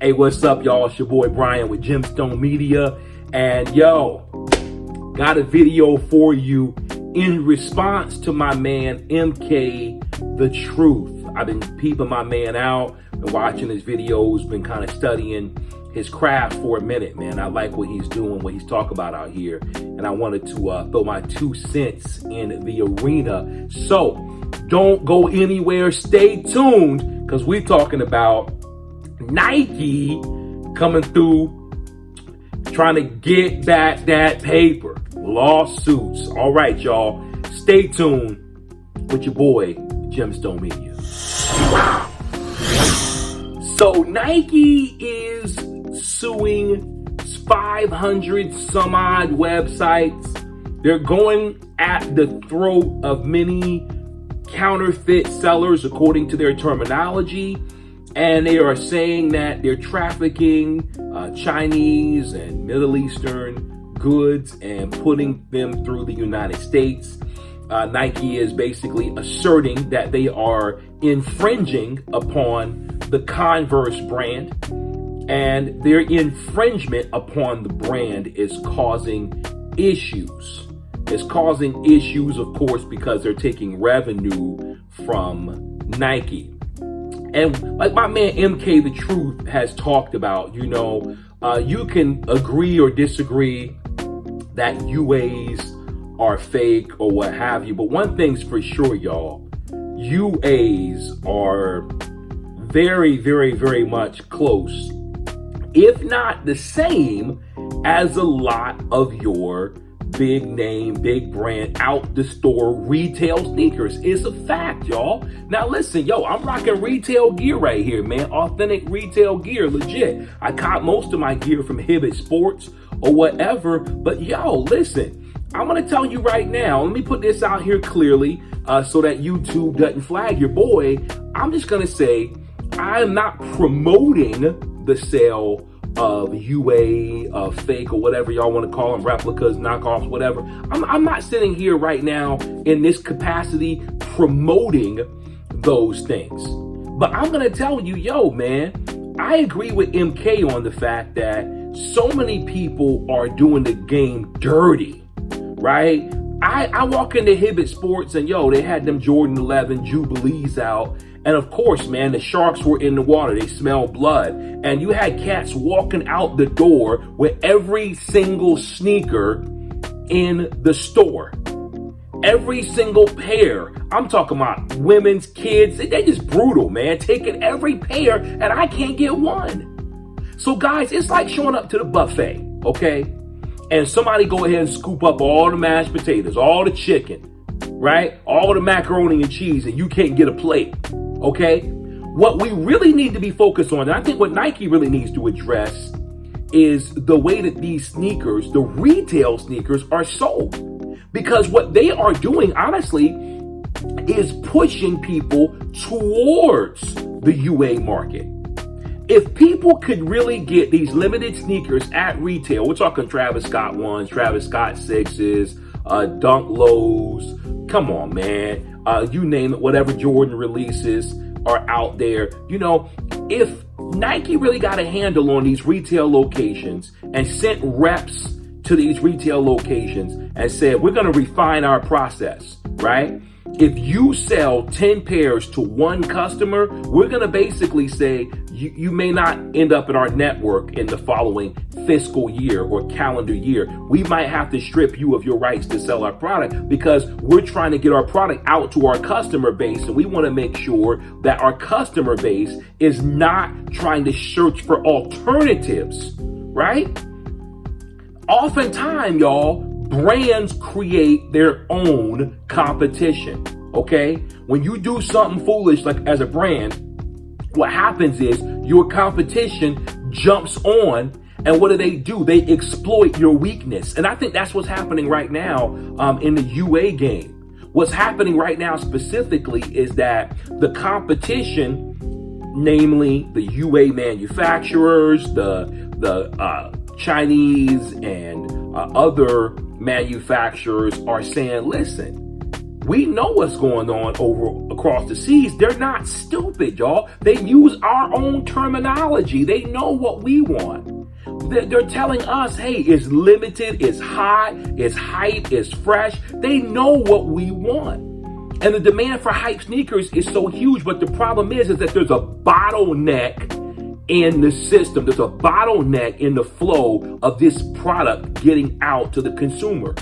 Hey, what's up, y'all? It's your boy Brian with Gemstone Media. And yo, got a video for you in response to my man MK The Truth. I've been peeping my man out, been watching his videos, been kind of studying his craft for a minute, man. I like what he's doing, what he's talking about out here. And I wanted to throw my 2 cents in the arena. So don't go anywhere. Stay tuned, because we're talking about Nike coming through, trying to get back that paper. Lawsuits. All right, y'all. Stay tuned with your boy, Gemstone Media. So Nike is suing 500 some odd websites. They're going at the throat of many counterfeit sellers, according to their terminology. And they are saying that they're trafficking Chinese and Middle Eastern goods and putting them through the United States. Nike is basically asserting that they are infringing upon the Converse brand, and their infringement upon the brand is causing issues. It's causing issues, of course, because they're taking revenue from Nike. And like my man MK The Truth has talked about, you can agree or disagree that UAs are fake or what have you. But one thing's for sure, y'all, UAs are very, very, very much close, if not the same, as a lot of your big name, big brand, out the store retail sneakers. It's a fact, y'all. Now listen, I'm rocking retail gear right here, man. Authentic retail gear, legit. I caught most of my gear from Hibbett Sports or whatever. But listen, I'm gonna tell you right now, let me put this out here clearly so that YouTube doesn't flag your boy. I'm just gonna say, I am not promoting the sale of UA, fake, or whatever y'all want to call them, replicas, knockoffs, whatever. I'm not sitting here right now in this capacity promoting those things. But I'm going to tell you, man, I agree with MK on the fact that so many people are doing the game dirty, right? I walk into Hibbett Sports and they had them Jordan 11 Jubilees out. And of course, man, the sharks were in the water. They smelled blood. And you had cats walking out the door with every single sneaker in the store. Every single pair. I'm talking about women's, kids. They just brutal, man. Taking every pair and I can't get one. So guys, it's like showing up to the buffet, okay? And somebody go ahead and scoop up all the mashed potatoes, all the chicken, right? All the macaroni and cheese, and you can't get a plate. Okay, what we really need to be focused on, and I think what Nike really needs to address, is the way that these sneakers, the retail sneakers, are sold. Because what they are doing, honestly, is pushing people towards the UA market. If people could really get these limited sneakers at retail, we're talking Travis Scott 1s, Travis Scott 6s, Dunk Lows, come on, man. You name it, whatever Jordan releases are out there. If Nike really got a handle on these retail locations and sent reps to these retail locations and said, we're going to refine our process, right? If you sell 10 pairs to one customer, we're going to basically say you may not end up in our network in the following fiscal year or calendar year. We might have to strip you of your rights to sell our product because we're trying to get our product out to our customer base, and we want to make sure that our customer base is not trying to search for alternatives, right? Oftentimes, y'all, brands create their own competition, okay? When you do something foolish, like as a brand, what happens is your competition jumps on, and what do? They exploit your weakness. And I think that's what's happening right now in the UA game. What's happening right now specifically is that the competition, namely the UA manufacturers, the Chinese and other manufacturers, are saying, listen, we know what's going on over across the seas, they're not stupid, y'all. They use our own terminology. They know what we want. They're telling us, hey, it's limited, it's hot, it's hype, it's fresh. They know what we want. And the demand for hype sneakers is so huge, but the problem is that there's a bottleneck in the system. There's a bottleneck in the flow of this product getting out to the consumer.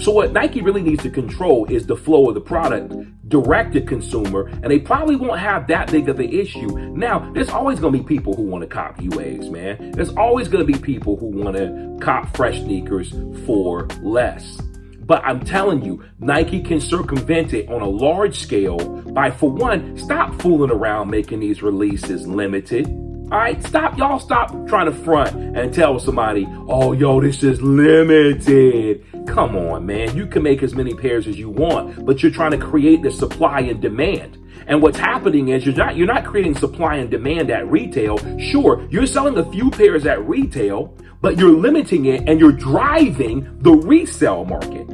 So what Nike really needs to control is the flow of the product direct to consumer, and they probably won't have that big of an issue. Now, there's always going to be people who want to cop UAs, man. There's always going to be people who want to cop fresh sneakers for less. But I'm telling you, Nike can circumvent it on a large scale by, for one, stop fooling around making these releases limited. All right, stop trying to front and tell somebody, oh, yo, this is limited. Come on, man. You can make as many pairs as you want, but you're trying to create the supply and demand. And what's happening is you're not creating supply and demand at retail. Sure, you're selling a few pairs at retail, but you're limiting it and you're driving the resale market.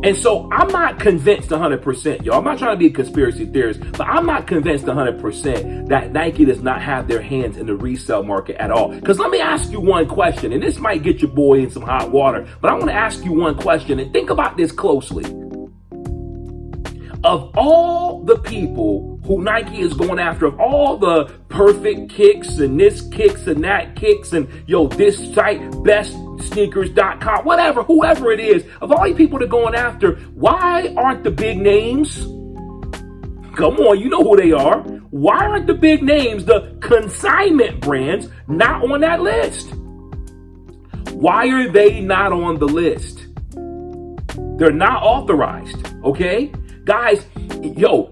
And so I'm not convinced 100%, y'all. I'm not trying to be a conspiracy theorist, but I'm not convinced 100% that Nike does not have their hands in the resale market at all. Because let me ask you one question, and this might get your boy in some hot water, but I want to ask you one question, and think about this closely. Of all the people who Nike is going after, of all the perfect kicks and this kicks and that kicks and this site, bestsneakers.com, whatever, whoever it is, of all these people they're going after, why aren't the big names? Come on, you know who they are. Why aren't the big names, the consignment brands, not on that list? Why are they not on the list? They're not authorized, okay? Guys,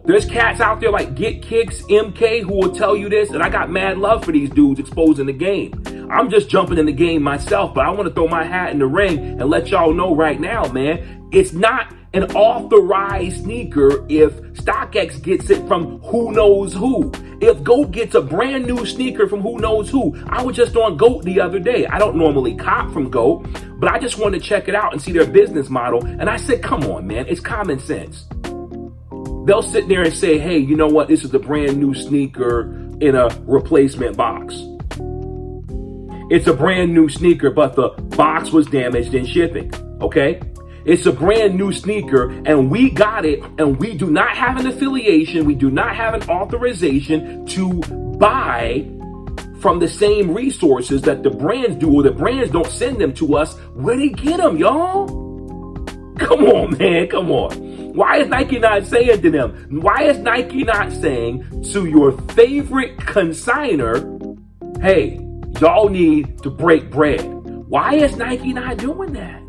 there's cats out there like Get Kicks, MK, who will tell you this, and I got mad love for these dudes exposing the game. I'm just jumping in the game myself, but I want to throw my hat in the ring and let y'all know right now, man, it's not an authorized sneaker if StockX gets it from who knows who. If GOAT gets a brand new sneaker from who knows who. I was just on GOAT the other day. I don't normally cop from GOAT, but I just wanted to check it out and see their business model. And I said, come on, man, it's common sense. They'll sit there and say, hey, you know what? This is a brand new sneaker in a replacement box. It's a brand new sneaker, but the box was damaged in shipping, okay? It's a brand new sneaker, and we got it, and we do not have an affiliation. We do not have an authorization to buy from the same resources that the brands do, or the brands don't send them to us. Where they get them, y'all? Come on, man, come on. Why is Nike not saying to them? Why is Nike not saying to your favorite consignor, hey, y'all need to break bread? Why is Nike not doing that?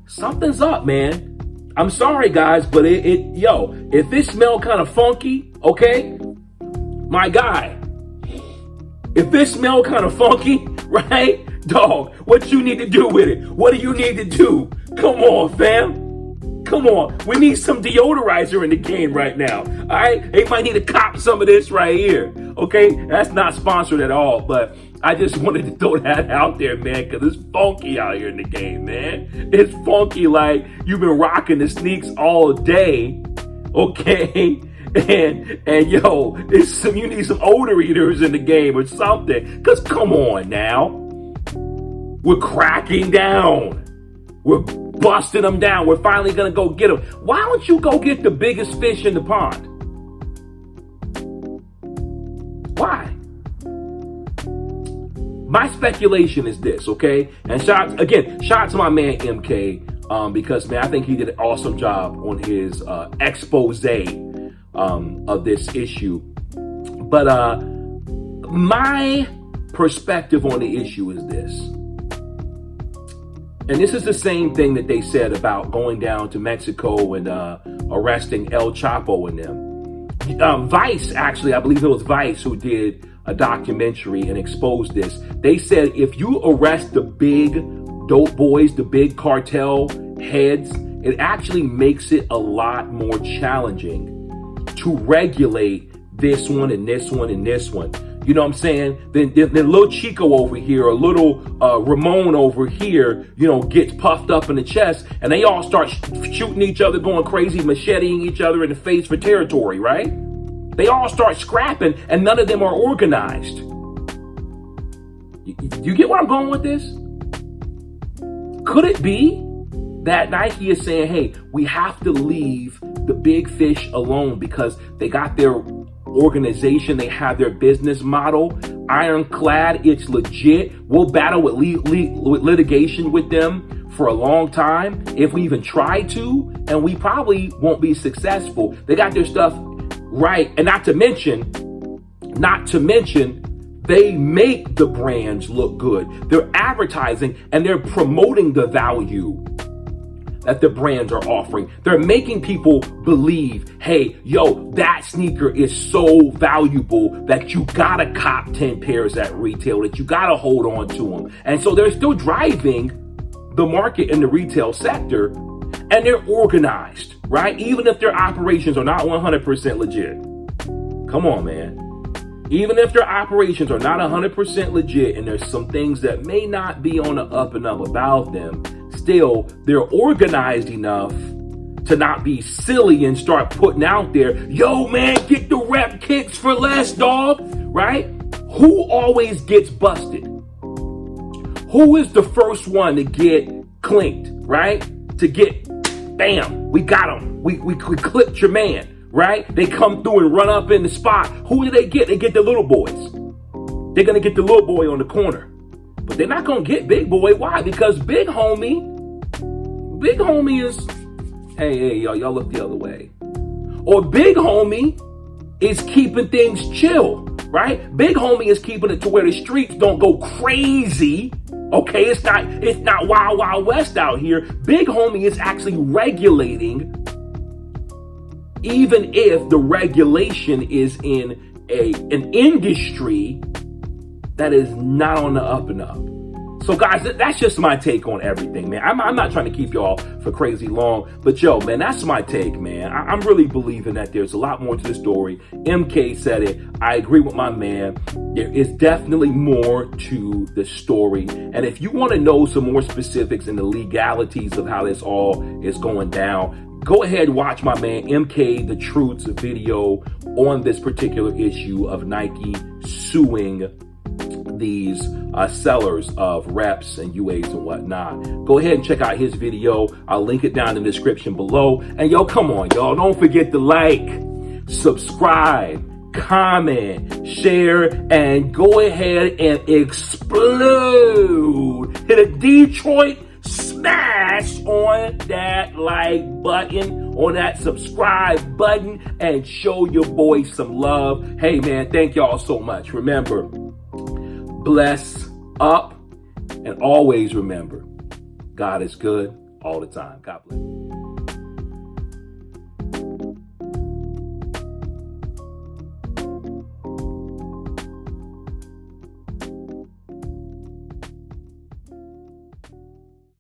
Something's up, man. I'm sorry, guys, but if it smell kind of funky, okay, my guy, if it smell kind of funky, right, dog, what you need to do with it? What do you need to do? Come on, fam. Come on, we need some deodorizer in the game right now, all right? They might need to cop some of this right here, okay? That's not sponsored at all, but I just wanted to throw that out there, man, because it's funky out here in the game, man. It's funky like you've been rocking the sneaks all day, okay? And you need some odor eaters in the game or something, because come on now. We're cracking down. We're busting them down. We're finally going to go get them. Why don't you go get the biggest fish in the pond? Why? My speculation is this, okay? And shout out to my man MK, because, man, I think he did an awesome job on his expose of this issue. But my perspective on the issue is this. And this is the same thing that they said about going down to Mexico and arresting El Chapo and them. Vice, actually, I believe it was Vice who did a documentary and exposed this. They said if you arrest the big dope boys, the big cartel heads, it actually makes it a lot more challenging to regulate this one and this one and this one. You know what I'm saying? Then little Chico over here, or little Ramon over here, gets puffed up in the chest, and they all start shooting each other, going crazy, macheting each other in the face for territory, right? They all start scrapping, and none of them are organized. You get where I'm going with this? Could it be that Nike is saying, hey, we have to leave the big fish alone because they got their organization, they have their business model ironclad, it's legit. We'll battle with litigation with them for a long time if we even try to, and we probably won't be successful. They got their stuff right, and not to mention, they make the brands look good. They're advertising and they're promoting the value that the brands are offering. They're making people believe, hey, yo, that sneaker is so valuable that you gotta cop 10 pairs at retail, that you gotta hold on to them. And so they're still driving the market in the retail sector, and they're organized, right? Even if their operations are not 100% legit. Come on, man. Even if their operations are not 100% legit and there's some things that may not be on the up and up about them, still, they're organized enough to not be silly and start putting out there, yo, man, get the rep kicks for less, dog, right? Who always gets busted? Who is the first one to get clinked, right? To get, bam, we got him. We clipped your man. Right? They come through and run up in the spot. Who do they get? They get the little boys. They're going to get the little boy on the corner. But they're not going to get big boy. Why? Because big homie is, hey, y'all look the other way. Or big homie is keeping things chill, right? Big homie is keeping it to where the streets don't go crazy. Okay, it's not wild, wild west out here. Big homie is actually regulating, even if the regulation is in an industry that is not on the up and up. So guys, that's just my take on everything, man. I'm not trying to keep y'all for crazy long, but yo, man, that's my take, man. I'm really believing that there's a lot more to the story. MK said it. I agree with my man. There is definitely more to the story. And if you want to know some more specifics and the legalities of how this all is going down, go ahead and watch my man MK the Truth's video on this particular issue of Nike suing these sellers of reps and UAs and whatnot. Go ahead and check out his video. I'll link it down in the description below. And yo, come on, y'all. Don't forget to like, subscribe, comment, share, and go ahead and explode. Hit a Detroit smash on that like button, on that subscribe button, and show your boy some love. Hey man, thank y'all so much. Remember, bless up, and always remember, God is good all the time. God bless.